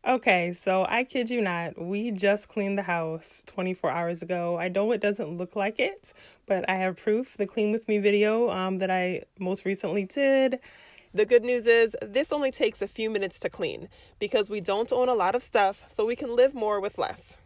Okay, so I kid you not, we just cleaned the house 24 hours ago. I know it doesn't look like it, but I have proof. The Clean With Me video that I most recently did. The good news is this only takes a few minutes to clean because we don't own a lot of stuff, so we can live more with less.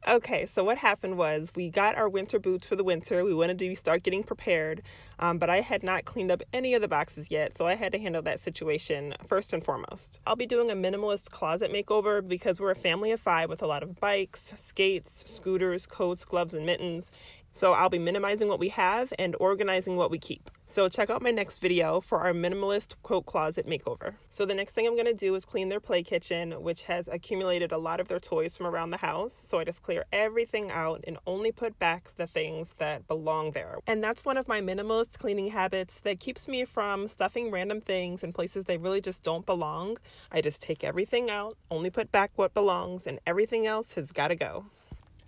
Okay, so what happened was we got our winter boots for the winter. We wanted to start getting prepared, but I had not cleaned up any of the boxes yet, so I had to handle that situation first and foremost. I'll be doing a minimalist closet makeover because we're a family of 5 with a lot of bikes, skates, scooters, coats, gloves, and mittens. So I'll be minimizing what we have and organizing what we keep. So check out my next video for our minimalist coat closet makeover. So the next thing I'm going to do is clean their play kitchen, which has accumulated a lot of their toys from around the house. So I just clear everything out and only put back the things that belong there. And that's one of my minimalist cleaning habits that keeps me from stuffing random things in places they really just don't belong. I just take everything out, only put back what belongs, and everything else has got to go.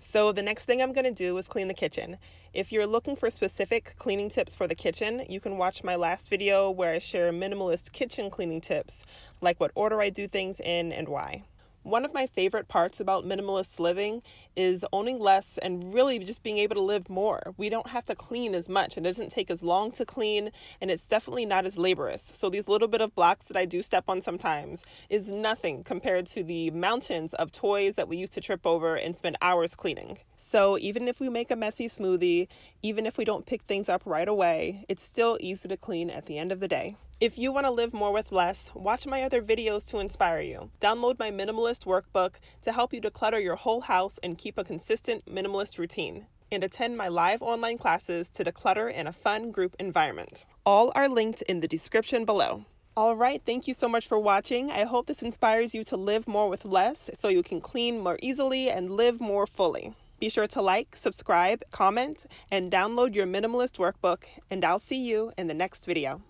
So the next thing I'm going to do is clean the kitchen. If you're looking for specific cleaning tips for the kitchen, you can watch my last video where I share minimalist kitchen cleaning tips, like what order I do things in and why. One of my favorite parts about minimalist living is owning less and really just being able to live more. We don't have to clean as much. It doesn't take as long to clean, and it's definitely not as laborious. So these little bit of blocks that I do step on sometimes is nothing compared to the mountains of toys that we used to trip over and spend hours cleaning. So even if we make a messy smoothie, even if we don't pick things up right away, it's still easy to clean at the end of the day. If you want to live more with less, watch my other videos to inspire you. Download my minimalist workbook to help you declutter your whole house and keep a consistent minimalist routine. And attend my live online classes to declutter in a fun group environment. All are linked in the description below. All right, thank you so much for watching. I hope this inspires you to live more with less so you can clean more easily and live more fully. Be sure to like, subscribe, comment, and download your minimalist workbook, and I'll see you in the next video.